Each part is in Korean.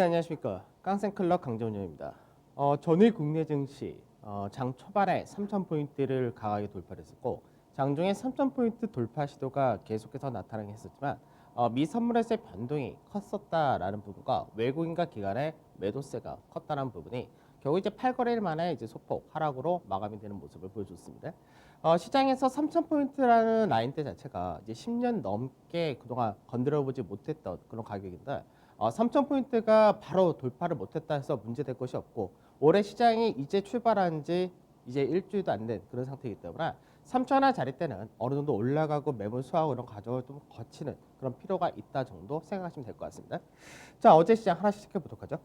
네, 안녕하십니까. 깡센클럽 강정훈입니다. 전일 국내 증시 장 초반에 3,000포인트를 강하게 돌파했었고 장중에 3,000포인트 돌파 시도가 계속해서 나타나긴 했었지만 미 선물에서의 변동이 컸었다라는 부분과 외국인과 기관의 매도세가 컸다는 부분이 결국 이제 8거래일 만에 이제 소폭 하락으로 마감이 되는 모습을 보여줬습니다. 시장에서 3,000포인트라는 라인대 자체가 이제 10년 넘게 그동안 건드려보지 못했던 그런 가격인데 3,000포인트가 바로 돌파를 못했다 해서 문제될 것이 없고 올해 시장이 이제 출발한 지 이제 일주일도 안 된 그런 상태이기 때문에 3,000원 자리 때는 어느 정도 올라가고 매물 수하고 이런 과정을 좀 거치는 그런 필요가 있다 정도 생각하시면 될 것 같습니다. 자, 어제 시장 하나씩 지켜보도록 하죠.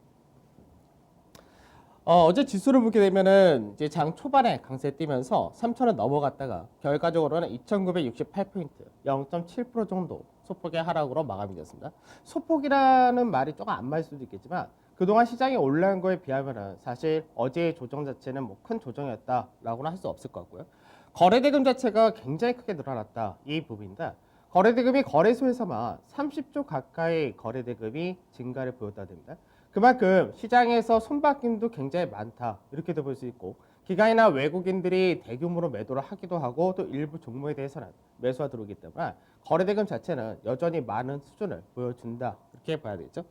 어제 지수를 보게 되면은 이제 장 초반에 강세 뛰면서 3,000원 넘어갔다가 결과적으로는 2,968포인트, 0.7% 정도 소폭의 하락으로 마감이 되었습니다. 소폭이라는 말이 조금 안 맞을 수도 있겠지만 그동안 시장이 올라간 거에 비하면은 사실 어제의 조정 자체는 뭐 큰 조정이었다라고는 할 수 없을 것 같고요. 거래대금 자체가 굉장히 크게 늘어났다 이 부분인데 거래대금이 거래소에서만 30조 가까이 거래대금이 증가를 보였다 됩니다. 그만큼 시장에서 손바뀜도 굉장히 많다 이렇게도 볼 수 있고 기관이나 외국인들이 대규모로 매도를 하기도 하고 또 일부 종목에 대해서는 매수가 들어오기 때문에 거래대금 자체는 여전히 많은 수준을 보여준다 이렇게 봐야 되겠죠.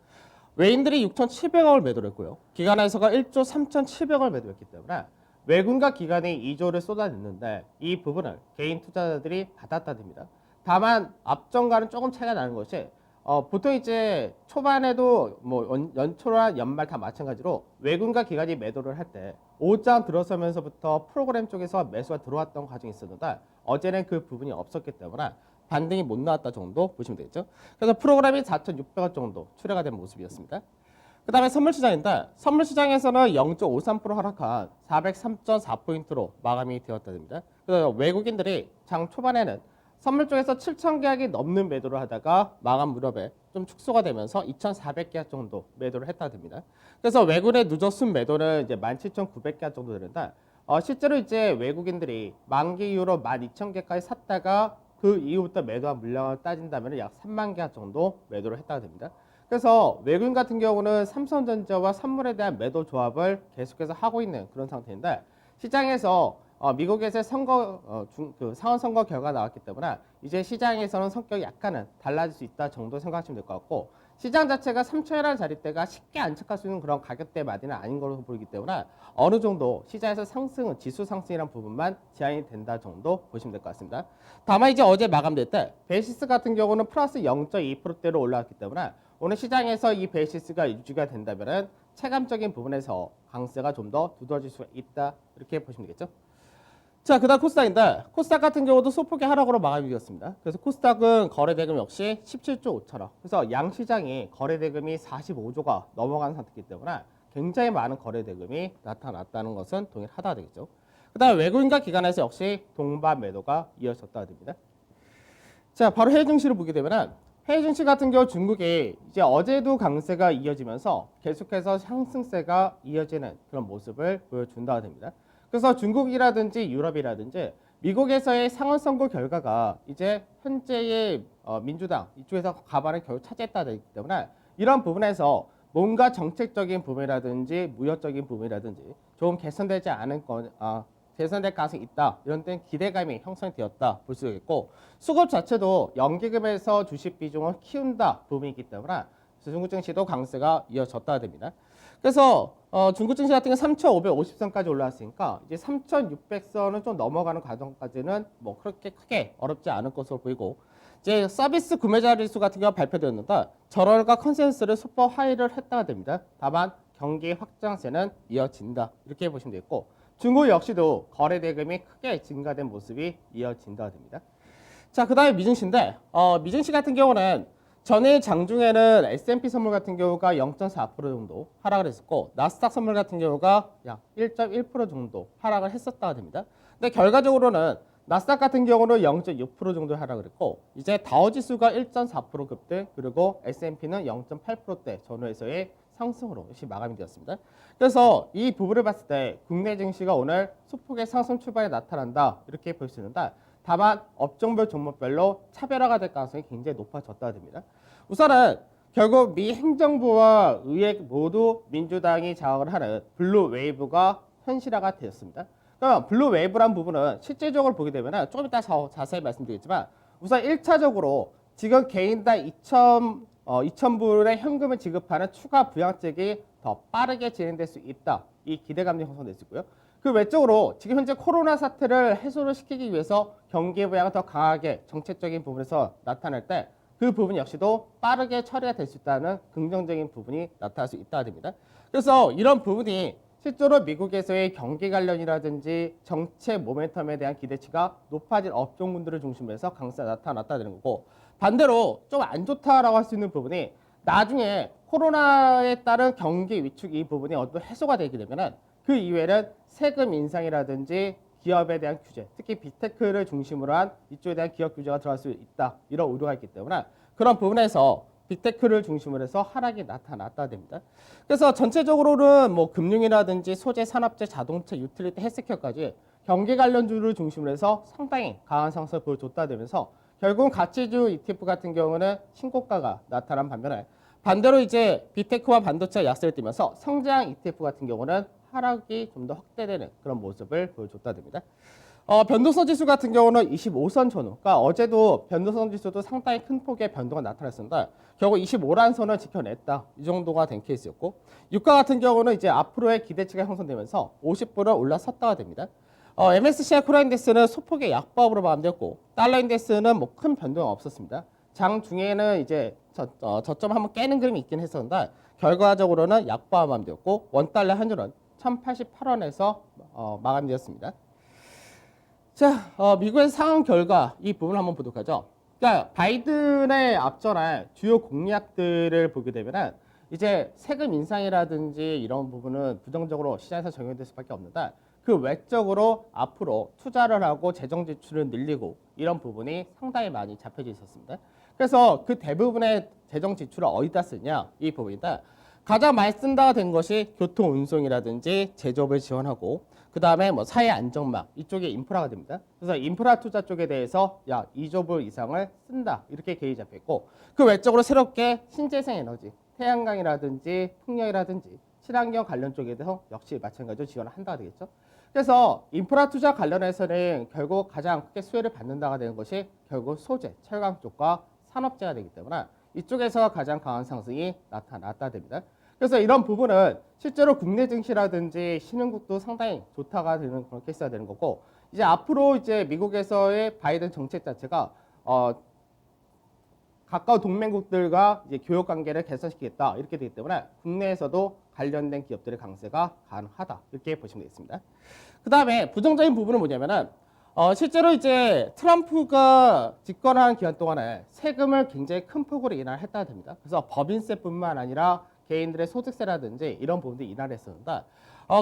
외인들이 6,700억을 매도를 했고요. 기관에서가 1조 3,700억을 매도했기 때문에 외국인과 기관이 2조를 쏟아냈는데 이 부분을 개인 투자자들이 받았다 됩니다. 다만 앞전과는 조금 차이가 나는 것이 보통 이제 초반에도 뭐 연초나 연말 다 마찬가지로 외국인과 기관이 매도를 할 때 오장 들어서면서부터 프로그램 쪽에서 매수가 들어왔던 과정이 있었는데 어제는 그 부분이 없었기 때문에 반등이 못 나왔다 정도 보시면 되겠죠. 그래서 프로그램이 4,600원 정도 출회가 된 모습이었습니다. 그 다음에 선물시장인데 선물시장에서는 0.53% 하락한 403.4포인트로 마감이 되었다 됩니다. 그래서 외국인들이 장 초반에는 선물 쪽에서 7,000계약이 넘는 매도를 하다가 마감 무렵에 좀 축소가 되면서 2,400계약 정도 매도를 했다 됩니다. 그래서 외국인의 누적 매도는 이제 17,900계약 정도 되는데 실제로 이제 외국인들이 만기 이후로 12,000개까지 샀다가 그 이후부터 매도한 물량을 따진다면 약 3만 계약 정도 매도를 했다 됩니다. 그래서 외국인 같은 경우는 삼성전자와 선물에 대한 매도 조합을 계속해서 하고 있는 그런 상태인데 시장에서 미국에서의 상원 선거 결과가 나왔기 때문에 이제 시장에서는 성격이 약간은 달라질 수 있다 정도 생각하시면 될 것 같고 시장 자체가 3천이라는 자리대가 쉽게 안착할 수 있는 그런 가격대마디는 아닌 걸로 보이기 때문에 어느 정도 시장에서 상승은 지수 상승이라는 부분만 제한이 된다 정도 보시면 될 것 같습니다. 다만 이제 어제 마감될 때 베이시스 같은 경우는 플러스 0.2%대로 올라왔기 때문에 오늘 시장에서 이 베이시스가 유지가 된다면 체감적인 부분에서 강세가 좀 더 두드러질 수가 있다 이렇게 보시면 되겠죠. 자, 그 다음 코스닥인데 코스닥 같은 경우도 소폭의 하락으로 마감이 되었습니다. 그래서 코스닥은 거래대금 역시 17조 5천억. 그래서 양시장이 거래대금이 45조가 넘어간 상태이기 때문에 굉장히 많은 거래대금이 나타났다는 것은 동일하다 되겠죠. 그 다음에 외국인과 기관에서 역시 동반 매도가 이어졌다 됩니다. 자, 바로 해외 증시를 보게 되면 해외 증시 같은 경우 중국이 이제 어제도 강세가 이어지면서 계속해서 상승세가 이어지는 그런 모습을 보여준다 됩니다. 그래서 중국이라든지 유럽이라든지 미국에서의 상원 선거 결과가 이제 현재의 민주당 이쪽에서 가반을 결국 차지했다 되기 때문에 이런 부분에서 뭔가 정책적인 부분이라든지 무역적인 부분이라든지 좀 개선되지 않은 개선될 가능성이 있다. 이런 땐 기대감이 형성되었다 볼 수 있겠고 수급 자체도 연기금에서 주식 비중을 키운다 부분이기 때문에 중국 증시도 강세가 이어졌다 됩니다. 그래서 중국 증시 같은 경우 3,550선까지 올라왔으니까 이제 3,600선은 좀 넘어가는 과정까지는 뭐 그렇게 크게 어렵지 않을 것으로 보이고 이제 서비스 구매자 지수 같은 경우 발표되었는데 저럴과 컨센서스를 소폭 하회를 했다가 됩니다. 다만 경기 확장세는 이어진다 이렇게 보시면 되겠고 중국 역시도 거래 대금이 크게 증가된 모습이 이어진다 됩니다. 자, 그 다음에 미증시인데 미증시 같은 경우는 전일 장중에는 S&P 선물 같은 경우가 0.4% 정도 하락을 했었고 나스닥 선물 같은 경우가 약 1.1% 정도 하락을 했었다가 됩니다. 근데 결과적으로는 나스닥 같은 경우는 0.6% 정도 하락을 했고 이제 다우지수가 1.4% 급등 그리고 S&P는 0.8%대 전후에서의 상승으로 역시 마감이 되었습니다. 그래서 이 부분을 봤을 때 국내 증시가 오늘 소폭의 상승 출발이 나타난다 이렇게 볼 수 있는데 다만 업종별 종목별로 차별화가 될 가능성이 굉장히 높아졌다 됩니다. 우선은 결국 미 행정부와 의회 모두 민주당이 장악을 하는 블루 웨이브가 현실화가 되었습니다. 그럼 블루 웨이브란 부분은 실제적으로 보게 되면 조금 이따 자세히 말씀드리겠지만 우선 1차적으로 지금 개인당 2,000불의 현금을 지급하는 추가 부양책이 더 빠르게 진행될 수 있다. 이 기대감이 형성될 수 있고요. 그 외적으로 지금 현재 코로나 사태를 해소를 시키기 위해서 경기 부양을 더 강하게 정책적인 부분에서 나타날 때 그 부분 역시도 빠르게 처리가 될 수 있다는 긍정적인 부분이 나타날 수 있다 됩니다. 그래서 이런 부분이 실제로 미국에서의 경기 관련이라든지 정책 모멘텀에 대한 기대치가 높아진 업종군들을 중심으로 해서 강세가 나타났다는 거고, 반대로 좀 안 좋다라고 할 수 있는 부분이 나중에 코로나에 따른 경기 위축 이 부분이 어떤 해소가 되게 되면은 그 이외에는 세금 인상이라든지 기업에 대한 규제, 특히 빅테크를 중심으로 한 이쪽에 대한 기업 규제가 들어갈 수 있다. 이런 우려가 있기 때문에 그런 부분에서 빅테크를 중심으로 해서 하락이 나타났다 됩니다. 그래서 전체적으로는 뭐 금융이라든지 소재, 산업재, 자동차, 유틸리티, 헬스케어까지 경기 관련주를 중심으로 해서 상당히 강한 상승을 보여줬다 되면서 결국 가치주 ETF 같은 경우는 신고가가 나타난 반면에 반대로 이제 빅테크와 반도체가 약세를 띠면서 성장 ETF 같은 경우는 하락이 좀 더 확대되는 그런 모습을 보여줬다 됩니다. 변동성 지수 같은 경우는 25선 전후, 그러니까 어제도 변동성 지수도 상당히 큰 폭의 변동가 나타났습니다. 결국 25란 선을 지켜냈다. 이 정도가 된 케이스였고, 유가 같은 경우는 이제 앞으로의 기대치가 형성되면서 50불을 올라섰다가 됩니다. MSCI 코리아인덱스는 소폭의 약보합으로 마감되었고, 달러 인덱스는 뭐 큰 변동이 없었습니다. 장 중에는 이제 저점 한번 깨는 그림이 있긴 했었는데 결과적으로는 약보합 마감되었고, 원달러 환율은 1,088원에서 마감되었습니다. 자, 미국의 상황 결과 이 부분을 한번 보도록 하죠. 그러니까 바이든의 앞전에 주요 공약들을 보게 되면은 이제 세금 인상이라든지 이런 부분은 부정적으로 시장에서 적용될 수밖에 없는데 그 외적으로 앞으로 투자를 하고 재정 지출을 늘리고 이런 부분이 상당히 많이 잡혀져 있었습니다. 그래서 그 대부분의 재정 지출을 어디다 쓰냐 이 부분인데 가장 많이 쓴다가 된 것이 교통 운송이라든지 제조업을 지원하고 그 다음에 뭐 사회 안정망 이쪽에 인프라가 됩니다. 그래서 인프라 투자 쪽에 대해서 약 2조 불 이상을 쓴다 이렇게 계획이 잡혀 있고 그 외적으로 새롭게 신재생 에너지 태양광이라든지 풍력이라든지 친환경 관련 쪽에 대해서 역시 마찬가지로 지원을 한다가 되겠죠. 그래서 인프라 투자 관련해서는 결국 가장 크게 수혜를 받는다가 되는 것이 결국 소재, 철강 쪽과 산업재가 되기 때문에 이쪽에서 가장 강한 상승이 나타났다 됩니다. 그래서 이런 부분은 실제로 국내 증시라든지 신흥국도 상당히 좋다가 되는 그런 케이스가 되는 거고 이제 앞으로 이제 미국에서의 바이든 정책 자체가 가까운 동맹국들과 이제 교역 관계를 개선시키겠다 이렇게 되기 때문에 국내에서도 관련된 기업들의 강세가 가능하다 이렇게 보시면 되겠습니다. 그 다음에 부정적인 부분은 뭐냐면은 실제로 이제 트럼프가 집권하는 기간 동안에 세금을 굉장히 큰 폭으로 인하를 했다가 됩니다. 그래서 법인세뿐만 아니라 개인들의 소득세라든지 이런 부분들이 인하를 했었는데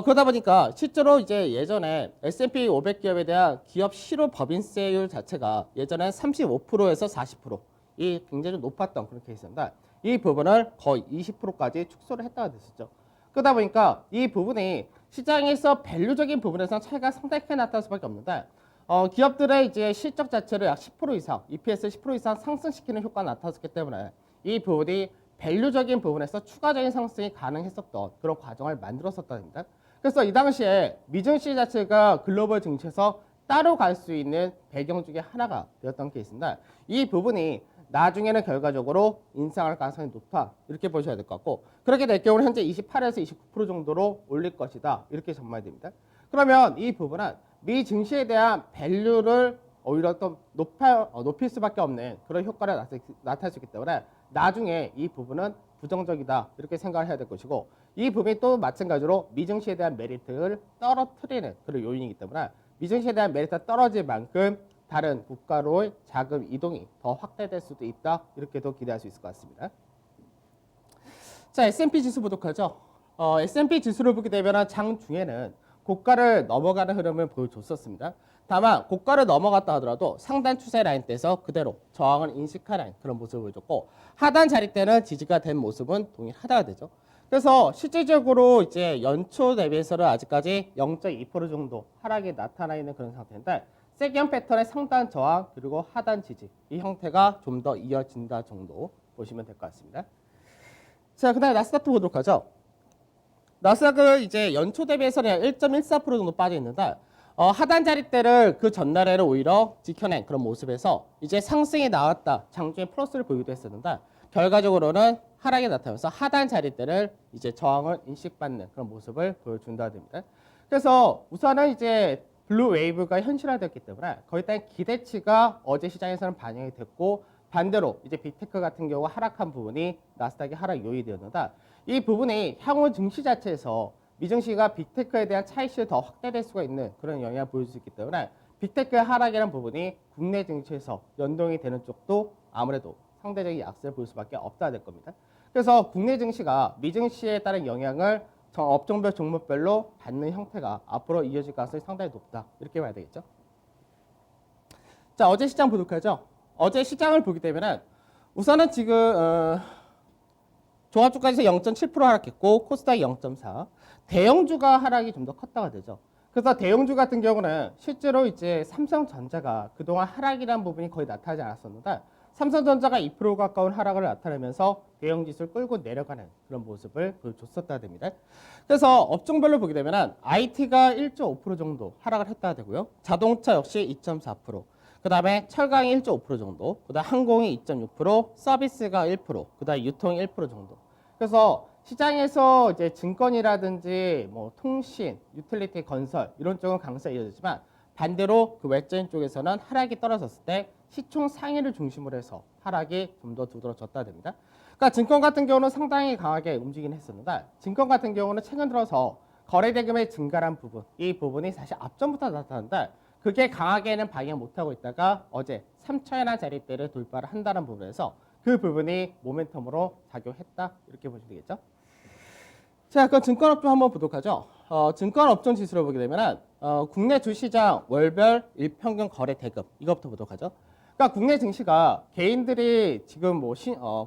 그러다 보니까 실제로 이제 예전에 S&P 500 기업에 대한 기업 실효 법인세율 자체가 예전에 35%에서 40%이 굉장히 높았던 그런 케이스인데 이 부분을 거의 20%까지 축소를 했다가 됐었죠. 그러다 보니까 이 부분이 시장에서 밸류적인 부분에서 차이가 상당히 크게 나타날 수밖에 없는데 기업들의 이제 실적 자체를 약 10% 이상, EPS 10% 이상 상승시키는 효과가 나타났기 때문에 이 부분이 밸류적인 부분에서 추가적인 상승이 가능했었던 그런 과정을 만들었었답니다. 그래서 이 당시에 미증시 자체가 글로벌 증시에서 따로 갈 수 있는 배경 중에 하나가 되었던 케이스인데 이 부분이 나중에는 결과적으로 인상할 가능성이 높다 이렇게 보셔야 될 것 같고 그렇게 될 경우는 현재 28에서 29% 정도로 올릴 것이다 이렇게 전망됩니다. 그러면 이 부분은 미 증시에 대한 밸류를 오히려 또 높일 수밖에 없는 그런 효과를 나타낼 수 있기 때문에 나중에 이 부분은 부정적이다 이렇게 생각을 해야 될 것이고 이 부분이 또 마찬가지로 미증시에 대한 메리트를 떨어뜨리는 그런 요인이기 때문에 미증시에 대한 메리트가 떨어질 만큼 다른 국가로의 자금 이동이 더 확대될 수도 있다 이렇게도 기대할 수 있을 것 같습니다. 자, S&P 지수 보도록 하죠. S&P 지수를 보게 되면 장 중에는 고가를 넘어가는 흐름을 보여줬었습니다. 다만 고가를 넘어갔다 하더라도 상단 추세 라인 때에서 그대로 저항을 인식하는 그런 모습을 보여줬고 하단 자리 때는 지지가 된 모습은 동일하다가 되죠. 그래서 실질적으로 이제 연초 대비해서는 아직까지 0.2% 정도 하락이 나타나 있는 그런 상태인데 세기형 패턴의 상단 저항 그리고 하단 지지 이 형태가 좀 더 이어진다 정도 보시면 될 것 같습니다. 자, 그다음에 나스닥도 보도록 하죠. 나스닥은 이제 연초 대비해서는 1.14% 정도 빠져 있는데 하단 자리대를 그 전날에는 오히려 지켜낸 그런 모습에서 이제 상승이 나왔다. 장중에 플러스를 보이기도 했었는데 결과적으로는 하락이 나타나면서 하단 자리대를 이제 저항을 인식받는 그런 모습을 보여준다 됩니다. 그래서 우선은 이제 블루 웨이브가 현실화되었기 때문에 거기에 대한 기대치가 어제 시장에서는 반영이 됐고 반대로 이제 빅테크 같은 경우 하락한 부분이 나스닥의 하락 요인이 되었는데 이 부분이 향후 증시 자체에서 미증시가 빅테크에 대한 차익실이 더 확대될 수가 있는 그런 영향을 보여줄 수 있기 때문에 빅테크의 하락이라는 부분이 국내 증시에서 연동이 되는 쪽도 아무래도 상대적인 약세를 볼 수밖에 없다 될 겁니다. 그래서 국내 증시가 미증시에 따른 영향을 업종별 종목별로 받는 형태가 앞으로 이어질 가능성이 상당히 높다 이렇게 봐야 되겠죠. 자, 어제 시장 보도록 하죠. 어제 시장을 보게 되면은 우선은 지금 종합주가에서 0.7% 하락했고 코스닥이 0.4. 대형주가 하락이 좀 더 컸다가 되죠. 그래서 대형주 같은 경우는 실제로 이제 삼성전자가 그동안 하락이라는 부분이 거의 나타나지 않았었는데 삼성전자가 2% 가까운 하락을 나타내면서 대형지수를 끌고 내려가는 그런 모습을 보여줬었다 됩니다. 그래서 업종별로 보게 되면 IT가 1.5% 정도 하락을 했다 되고요. 자동차 역시 2.4%. 그 다음에 철강이 1.5% 정도, 그 다음 항공이 2.6%, 서비스가 1%, 그 다음 유통이 1% 정도. 그래서 시장에서 이제 증권이라든지 뭐 통신, 유틸리티, 건설 이런 쪽은 강세가 이어지지만 반대로 그 외적인 쪽에서는 하락이 떨어졌을 때 시총 상위를 중심으로 해서 하락이 좀 더 두드러졌다 됩니다. 그러니까 증권 같은 경우는 상당히 강하게 움직이긴 했었는데 증권 같은 경우는 최근 들어서 거래대금의 증가란 부분, 이 부분이 사실 앞전부터 나타났는데 그게 강하게는 방영 못하고 있다가 어제 3천이라는 자리대를 돌파를 한다는 부분에서 그 부분이 모멘텀으로 작용했다 이렇게 보시면 되겠죠. 자, 그럼 증권업종 한번 보도록 하죠. 증권업종 지수를 보게 되면 국내 주시장 월별 일평균 거래 대금 이것부터 보도록 하죠. 그러니까 국내 증시가 개인들이 지금 뭐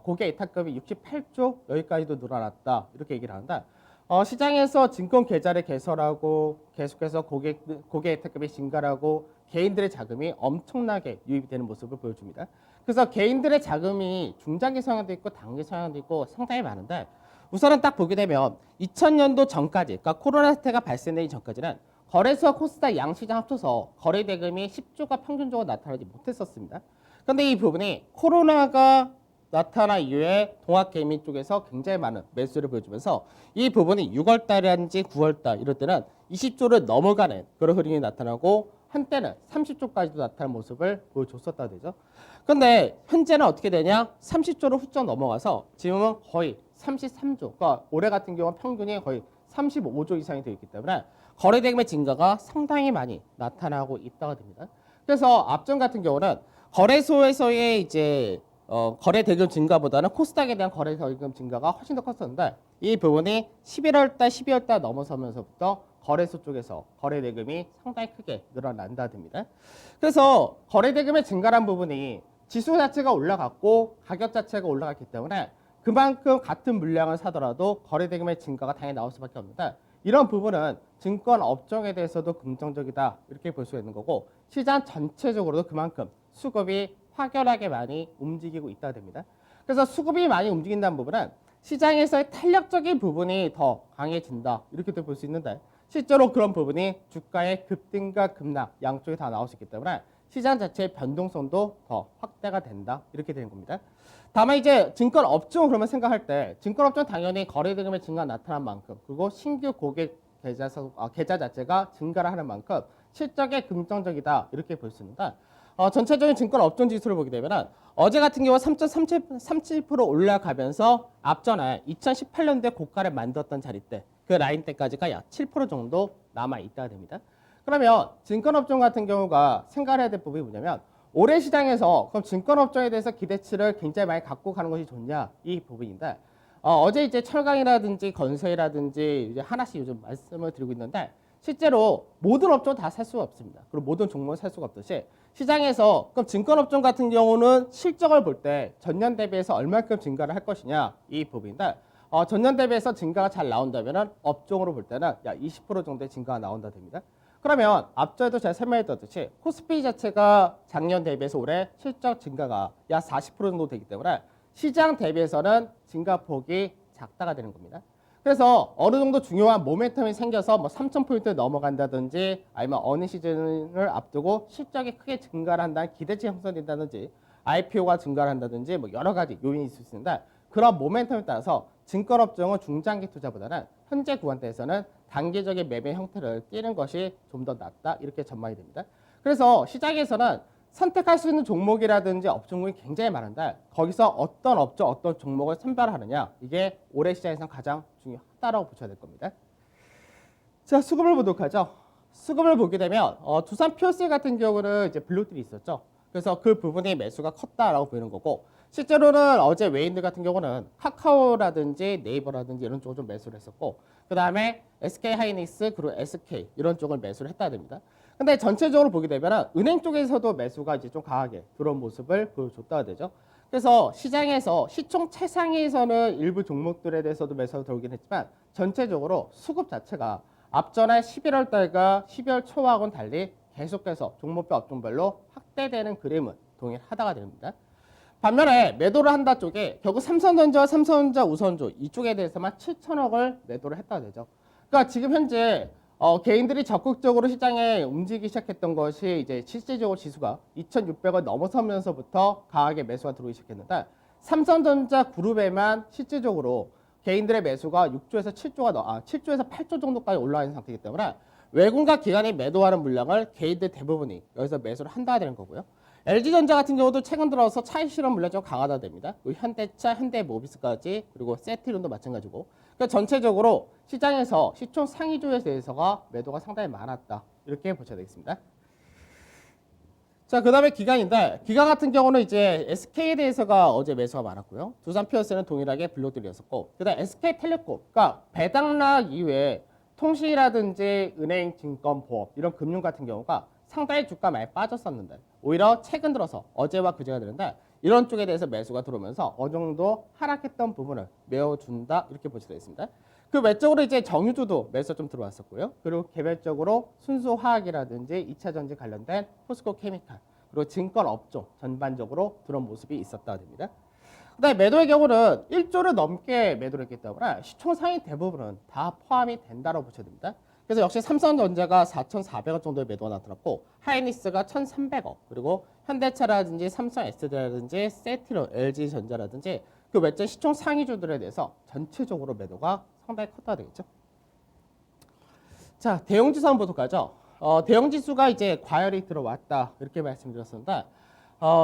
고객 이탈금이 68조 여기까지도 늘어났다 이렇게 얘기를 하는데 시장에서 증권 계좌를 개설하고 계속해서 고객 이탈금이 증가하고 개인들의 자금이 엄청나게 유입이 되는 모습을 보여줍니다. 그래서 개인들의 자금이 중장기 성향도 있고 단기 성향도 있고 상당히 많은데 우선은 딱 보게 되면 2000년도 전까지, 그러니까 코로나 사태가 발생되기 전까지는 거래소와 코스닥 양시장 합쳐서 거래 대금이 10조가 평균적으로 나타나지 못했었습니다. 그런데 이 부분이 코로나가 나타난 이후에 동학개미 쪽에서 굉장히 많은 매수를 보여주면서 이 부분이 6월달이라든지 9월달 이럴 때는 20조를 넘어가는 그런 흐름이 나타나고 한때는 30조까지도 나타난 모습을 보여줬었다 되죠. 그런데 현재는 어떻게 되냐? 30조를 훌쩍 넘어가서 지금은 거의 33조, 그러니까 올해 같은 경우는 평균이 거의 35조 이상이 되어 있기 때문에 거래 대금의 증가가 상당히 많이 나타나고 있다가 됩니다. 그래서 앞전 같은 경우는 거래소에서의 이제 거래 대금 증가보다는 코스닥에 대한 거래 대금 증가가 훨씬 더 컸었는데 이 부분이 11월달, 12월달 넘어서면서부터 거래소 쪽에서 거래 대금이 상당히 크게 늘어난다 됩니다. 그래서 거래 대금의 증가란 부분이 지수 자체가 올라갔고 가격 자체가 올라갔기 때문에 그만큼 같은 물량을 사더라도 거래 대금의 증가가 당연히 나올 수밖에 없는데 이런 부분은 증권 업종에 대해서도 긍정적이다 이렇게 볼 수가 있는 거고 시장 전체적으로도 그만큼 수급이 확연하게 많이 움직이고 있다 됩니다. 그래서 수급이 많이 움직인다는 부분은 시장에서의 탄력적인 부분이 더 강해진다 이렇게도 볼 수 있는데 실제로 그런 부분이 주가의 급등과 급락 양쪽이 다 나올 수 있기 때문에 시장 자체의 변동성도 더 확대가 된다 이렇게 되는 겁니다. 다만 이제 증권 업종 그러면 생각할 때 증권 업종 당연히 거래 대금의 증가 나타난 만큼 그리고 신규 고객 계좌 자체가 증가를 하는 만큼 실적에 긍정적이다 이렇게 볼 수 있는데 전체적인 증권 업종 지수를 보게 되면 어제 같은 경우 3.37% 올라가면서 앞전에 2018년도에 고가를 만들었던 자리대 그 라인대까지가 약 7% 정도 남아 있다가 됩니다. 그러면 증권업종 같은 경우가 생각해야 될 부분이 뭐냐면 올해 시장에서 그럼 증권업종에 대해서 기대치를 굉장히 많이 갖고 가는 것이 좋냐 이 부분인데 어제 이제 철강이라든지 건설이라든지 이제 하나씩 요즘 말씀을 드리고 있는데 실제로 모든 업종 다 살 수가 없습니다. 그리고 모든 종목을 살 수가 없듯이 시장에서 그럼 증권업종 같은 경우는 실적을 볼 때 전년 대비해서 얼마큼 증가를 할 것이냐 이 부분인데 전년 대비해서 증가가 잘 나온다면 업종으로 볼 때는 약 20% 정도의 증가가 나온다 됩니다. 그러면 앞전에도 제가 설명했듯이 코스피 자체가 작년 대비해서 올해 실적 증가가 약 40% 정도 되기 때문에 시장 대비해서는 증가폭이 작다가 되는 겁니다. 그래서 어느 정도 중요한 모멘텀이 생겨서 뭐 3,000포인트 넘어간다든지 아니면 어느 시즌을 앞두고 실적이 크게 증가를 한다는 기대치 형성된다든지 IPO가 증가를 한다든지 뭐 여러 가지 요인이 있을 수 있습니다. 그런 모멘텀에 따라서 증권업종은 중장기 투자보다는 현재 구간대에서는 단기적인 매매 형태를 띠는 것이 좀 더 낫다 이렇게 전망이 됩니다. 그래서 시장에서는 선택할 수 있는 종목이라든지 업종군이 굉장히 많은데 거기서 어떤 업종, 어떤 종목을 선별하느냐 이게 올해 시장에서 가장 중요하다고 보셔야 될 겁니다. 자, 수급을 보도록 하죠. 수급을 보게 되면 두산 피어스 같은 경우는 이제 블록들이 있었죠. 그래서 그 부분이 매수가 컸다라고 보이는 거고 실제로는 어제 외인들 같은 경우는 카카오라든지 네이버라든지 이런 쪽을 좀 매수를 했었고 그 다음에 SK 하이닉스 그리고 SK 이런 쪽을 매수를 했다야 됩니다. 근데 전체적으로 보게 되면 은행 쪽에서도 매수가 이제 좀 강하게 들어온 모습을 보여줬다가 되죠. 그래서 시장에서 시총 최상위에서는 일부 종목들에 대해서도 매수가 들어오긴 했지만 전체적으로 수급 자체가 앞전에 11월 달과 12월 초하고는 달리 계속해서 종목별 업종별로 확대되는 그림은 동일하다가 됩니다. 반면에 매도를 한다 쪽에 결국 삼성전자와 삼성전자 우선주 이쪽에 대해서만 7천억을 매도를 했다가 되죠. 그러니까 지금 현재 개인들이 적극적으로 시장에 움직이기 시작했던 것이 이제 실질적으로 지수가 2,600을 넘어서면서부터 강하게 매수가 들어오기 시작했는데 삼성전자 그룹에만 실질적으로 개인들의 매수가 6조에서 7조에서 8조 정도까지 올라와 있는 상태이기 때문에 외국과 기관이 매도하는 물량을 개인들 대부분이 여기서 매수를 한다가 되는 거고요. LG전자 같은 경우도 최근 들어서 차익 실현 물량이 좀 강하다 됩니다. 현대차, 현대모비스까지 그리고 세트론도 마찬가지고. 그러니까 전체적으로 시장에서 시총 상위주에 대해서가 매도가 상당히 많았다. 이렇게 보셔야 되겠습니다. 자, 그 다음에 기관인데 기관 같은 경우는 이제 SK에 대해서가 어제 매수가 많았고요. 두산 피어스는 동일하게 블록들이었었고 그 다음 SK텔레콤, 그러니까 배당락 이외에 통신이라든지 은행, 증권, 보험 이런 금융 같은 경우가 상당히 주가 많이 빠졌었는데 오히려 최근 들어서 어제와 그제가 되는데 이런 쪽에 대해서 매수가 들어오면서 어느 정도 하락했던 부분을 메워준다 이렇게 보시면 되겠습니다. 그 외적으로 이제 정유주도 매수 좀 들어왔었고요. 그리고 개별적으로 순수화학이라든지 2차 전지 관련된 포스코 케미칼 그리고 증권 업종 전반적으로 들어온 모습이 있었다고 됩니다. 그다음에 매도의 경우는 1조를 넘게 매도를 했기 때문에 시총 상위 대부분은 다 포함이 된다고 보셔야 됩니다. 그래서 역시 삼성전자가 4,400원 정도의 매도가 나타났고 하이닉스가 1,300원 그리고 현대차라든지 삼성 SD라든지 세트론, LG전자라든지 그 외제 시총 상위주들에 대해서 전체적으로 매도가 상당히 컸다 되겠죠. 자, 대형지수 한번 보도록 하죠. 대형지수가 이제 과열이 들어왔다 이렇게 말씀드렸습니다.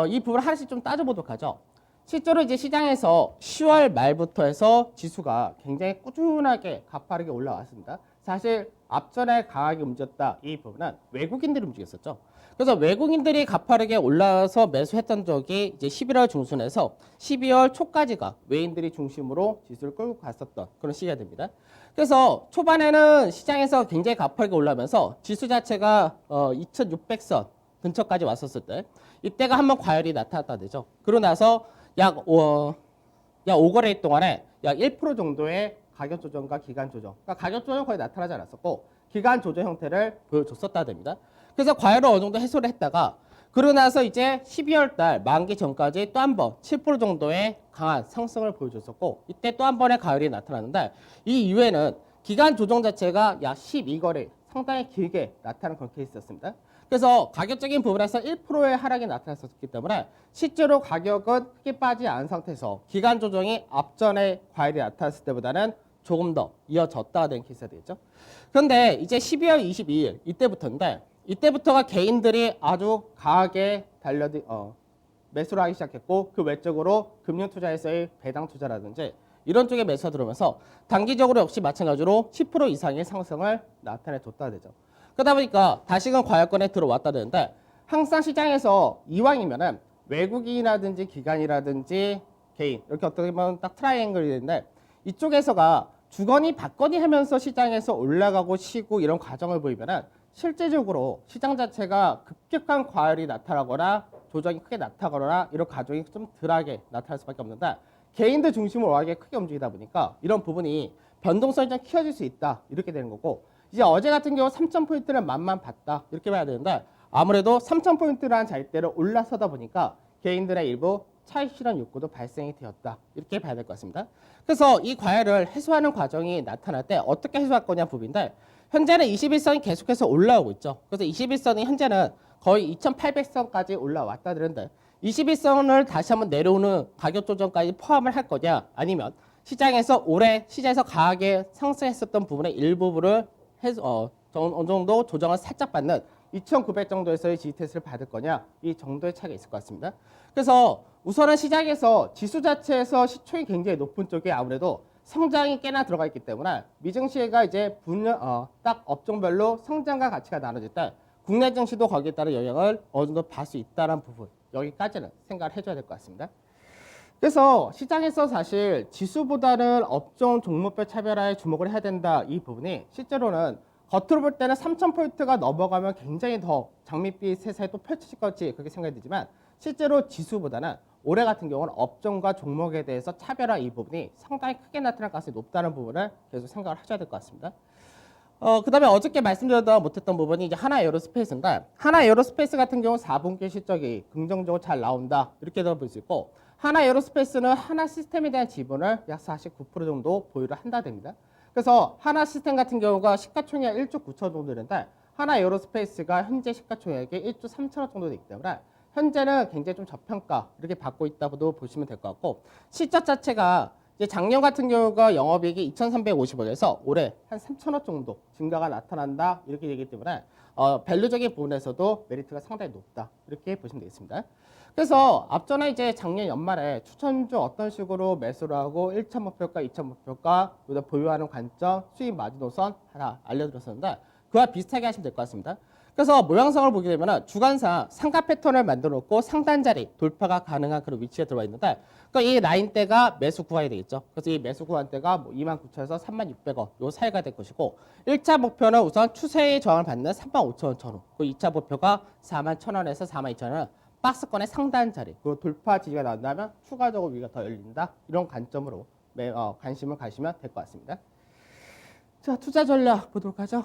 이 부분을 하나씩 좀 따져보도록 하죠. 실제로 이제 시장에서 10월 말부터 해서 지수가 굉장히 꾸준하게 가파르게 올라왔습니다. 사실 앞전에 강하게 움직였다 이 부분은 외국인들이 움직였었죠. 그래서 외국인들이 가파르게 올라서 매수했던 적이 이제 11월 중순에서 12월 초까지가 외인들이 중심으로 지수를 끌고 갔었던 그런 시기가 됩니다. 그래서 초반에는 시장에서 굉장히 가파르게 올라면서 지수 자체가 2,600선 근처까지 왔었을 때 이때가 한번 과열이 나타났다 되죠. 그러고 나서 약 5거래일 동안에 약 1% 정도의 가격 조정과 기간 조정, 그러니까 가격 조정 거의 나타나지 않았었고 기간 조정 형태를 보여줬었다 됩니다. 그래서 과열을 어느 정도 해소를 했다가 그러고 나서 이제 12월 달 만기 전까지 또 한 번 7% 정도의 강한 상승을 보여줬었고 이때 또 한 번의 가열이 나타났는데 이 이후에는 기간 조정 자체가 약 12거래일 상당히 길게 나타나는 그런 케이스였습니다. 그래서 가격적인 부분에서 1%의 하락이 나타났었기 때문에 실제로 가격은 크게 빠지지 않은 상태에서 기간 조정이 앞전에 과열이 나타났을 때보다는 조금 더 이어졌다가 된 케이스가 되겠죠. 그런데 이제 12월 22일 이때부터인데 이때부터가 개인들이 아주 강하게 매수를 하기 시작했고 그 외적으로 금융투자에서의 배당 투자라든지 이런 쪽에 매수가 들어오면서 단기적으로 역시 마찬가지로 10% 이상의 상승을 나타내줬다 되죠. 그러다 보니까 다시금 과열권에 들어왔다 되는데 항상 시장에서 이왕이면은 외국인이라든지 기관이라든지 개인 이렇게 어떻게 보면 딱 트라이앵글이 되는데 이쪽에서가 주거니 받거니 하면서 시장에서 올라가고 쉬고 이런 과정을 보이면은 실제적으로 시장 자체가 급격한 과열이 나타나거나 조정이 크게 나타나거나 이런 과정이 좀 덜하게 나타날 수밖에 없는데 개인들 중심으로 워낙에 크게 움직이다 보니까 이런 부분이 변동성이 좀 키워질 수 있다 이렇게 되는 거고 이제 어제 같은 경우 3,000포인트는 맛만 봤다 이렇게 봐야 되는데 아무래도 3,000포인트라는 자리대로 올라서다 보니까 개인들의 일부 차익 실현 욕구도 발생이 되었다. 이렇게 봐야 될 것 같습니다. 그래서 이 과열을 해소하는 과정이 나타날 때 어떻게 해소할 거냐 부분인데 현재는 21선이 계속해서 올라오고 있죠. 그래서 21선이 현재는 거의 2800선까지 올라왔다 그러는데 21선을 다시 한번 내려오는 가격 조정까지 포함을 할 거냐 아니면 시장에서 올해 시장에서 강하게 상승했었던 부분의 일부분을 어느 정도 조정을 살짝 받는 2,900 정도에서의 지지 테스트를 받을 거냐 이 정도의 차이가 있을 것 같습니다. 그래서 우선은 시장에서 지수 자체에서 시총이 굉장히 높은 쪽에 아무래도 성장이 꽤나 들어가 있기 때문에 미증시가 이제 딱 업종별로 성장과 가치가 나눠질 때 국내 증시도 거기에 따른 영향을 어느 정도 받을 수 있다는 부분 여기까지는 생각을 해줘야 될 것 같습니다. 그래서 시장에서 사실 지수보다는 업종 종목별 차별화에 주목을 해야 된다 이 부분이 실제로는 겉으로 볼 때는 3,000포인트가 넘어가면 굉장히 더 장밋빛 세상에 또 펼쳐질 것이 그렇게 생각이 들지만 실제로 지수보다는 올해 같은 경우는 업종과 종목에 대해서 차별화 이 부분이 상당히 크게 나타날 가능성이 높다는 부분을 계속 생각을 하셔야 될 것 같습니다. 그 다음에 어저께 말씀드렸다 못했던 부분이 이제 하나에어로스페이스인데 하나에어로스페이스 같은 경우 4분기 실적이 긍정적으로 잘 나온다 이렇게도 볼 수 있고 하나에어로스페이스는 하나시스템에 대한 지분을 약 49% 정도 보유를 한다 됩니다. 그래서 하나시스템 같은 경우가 시가총액 1조 9천 정도 되는데 하나에어로스페이스가 현재 시가총액이 1조 3천억 정도 되기 때문에 현재는 굉장히 좀 저평가 이렇게 받고 있다고도 보시면 될 것 같고 실적 자체가 이제 작년 같은 경우가 영업이익이 2,350억에서 올해 한 3천억 정도 증가가 나타난다 이렇게 되기 때문에 밸류적인 부분에서도 메리트가 상당히 높다 이렇게 보시면 되겠습니다. 그래서 앞전에 이제 작년 연말에 추천주 어떤 식으로 매수를 하고 1차 목표가, 2차 목표가 보유하는 관점, 수익 마지노선 하나 알려드렸었는데 그와 비슷하게 하시면 될 것 같습니다. 그래서 모양상을 보게 되면 주간상 삼각 패턴을 만들어 놓고 상단 자리 돌파가 가능한 그런 위치에 들어와 있는데 그러니까 이 라인대가 매수 구간이 되겠죠. 그래서 이 매수 구간대가 뭐 29,000원에서 36,000원 요 사이가 될 것이고 1차 목표는 우선 추세의 저항을 받는 35,000원 전후 그 2차 목표가 41,000원에서 42,000원 박스권의 상단 자리 그 돌파 지지가 나온다면 추가적으로 위가 더 열린다 이런 관점으로 관심을 가시면 될 것 같습니다. 자, 투자 전략 보도록 하죠.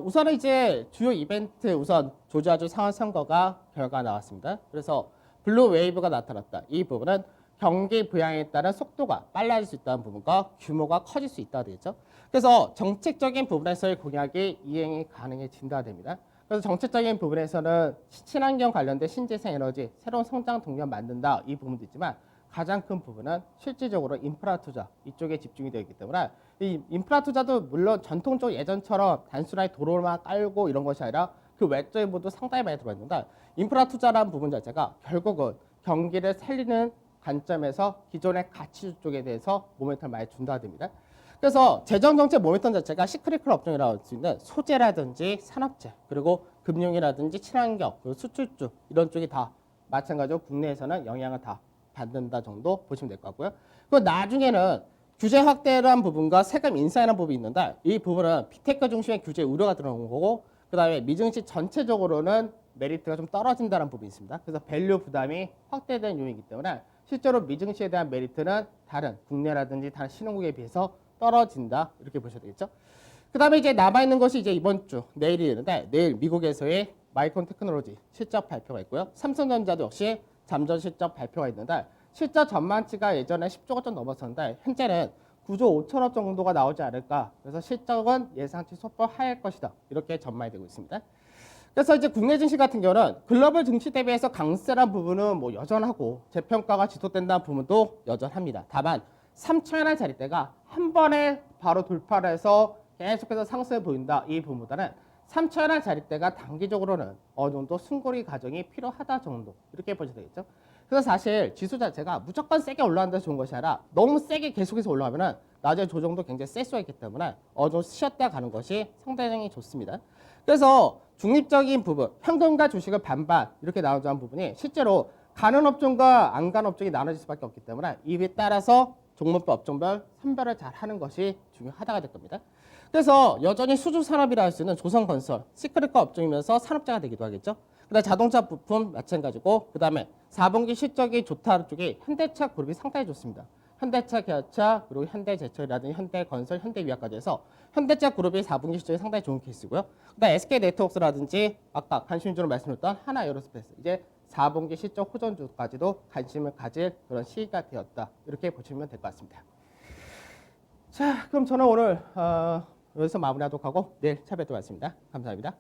우선은 이제 주요 이벤트 우선 조지아주 상원 선거가 결과가 나왔습니다. 그래서 블루 웨이브가 나타났다. 이 부분은 경기 부양에 따른 속도가 빨라질 수 있다는 부분과 규모가 커질 수 있다 되겠죠. 그래서 정책적인 부분에서의 공약이 이행이 가능해진다 됩니다. 그래서 정책적인 부분에서는 친환경 관련된 신재생 에너지, 새로운 성장 동력 만든다 이 부분도 있지만 가장 큰 부분은 실질적으로 인프라 투자 이쪽에 집중이 되어 있기 때문에 이 인프라 투자도 물론 전통적 예전처럼 단순하게 도로만 깔고 이런 것이 아니라 그 외적인 부분도 상당히 많이 들어가 있는데 인프라 투자라는 부분 자체가 결국은 경기를 살리는 관점에서 기존의 가치 쪽에 대해서 모멘텀을 많이 준다 됩니다. 그래서 재정정책 모멘텀 자체가 시크릿컬 업종이라고 할 수 있는 소재라든지 산업재 그리고 금융이라든지 친환경 그리고 수출주 이런 쪽이 다 마찬가지로 국내에서는 영향을 다 받는다 정도 보시면 될 것 같고요. 그리고 나중에는 규제 확대라는 부분과 세금 인상이라는 부분이 있는데 이 부분은 빅테크 중심의 규제 우려가 들어오는 거고 그 다음에 미증시 전체적으로는 메리트가 좀 떨어진다는 부분이 있습니다. 그래서 밸류 부담이 확대된 요인이기 때문에 실제로 미증시에 대한 메리트는 다른 국내라든지 다른 신흥국에 비해서 떨어진다 이렇게 보셔야 되겠죠. 그 다음에 이제 남아있는 것이 이제 이번 주 내일이 되는데 내일 미국에서의 마이크론 테크놀로지 실적 발표가 있고요. 삼성전자도 역시 잠정 실적 발표가 있는데 실적 전망치가 예전에 10조가 좀 넘었었는데 현재는 9조 5천억 정도가 나오지 않을까. 그래서 실적은 예상치 소폭 하할 것이다. 이렇게 전망이 되고 있습니다. 그래서 이제 국내 증시 같은 경우는 글로벌 증시 대비해서 강세란 부분은 뭐 여전하고 재평가가 지속된다는 부분도 여전합니다. 다만 3천원의 자리대가 한 번에 바로 돌파를 해서 계속해서 상승을 보인다. 이 부분보다는 3천원 자리대가 단기적으로는 어느 정도 숨고리 과정이 필요하다 정도 이렇게 보셔야 되겠죠. 그래서 사실 지수 자체가 무조건 세게 올라간다 좋은 것이 아니라 너무 세게 계속해서 올라가면은 나중에 조정도 굉장히 셀 수가 있기 때문에 어느 정도 쉬었다 가는 것이 상당히 좋습니다. 그래서 중립적인 부분, 현금과 주식을 반반 이렇게 나눠주는 부분이 실제로 가는 업종과 안 가는 업종이 나눠질 수밖에 없기 때문에 이에 따라서 종목별 업종별 선별을 잘 하는 것이 중요하다가 될 겁니다. 그래서 여전히 수주 산업이라 할 수 있는 조선건설, 시크릿과 업종이면서 산업재가 되기도 하겠죠. 그다음 자동차 부품 마찬가지고 그다음에 4분기 실적이 좋다는 쪽이 현대차 그룹이 상당히 좋습니다. 현대차, 기아차, 그리고 현대제철이라든지 현대건설, 현대위아까지 해서 현대차 그룹이 4분기 실적이 상당히 좋은 케이스고요. 그다음 SK네트워크스라든지 아까 관심주로 말씀드렸던 하나에어로스페이스 이제 4분기 실적 호전주까지도 관심을 가질 그런 시기가 되었다. 이렇게 보시면 될 것 같습니다. 자, 그럼 저는 오늘 여기서 마무리하도록 하고 내일 찾아뵙도록 하겠습니다. 감사합니다.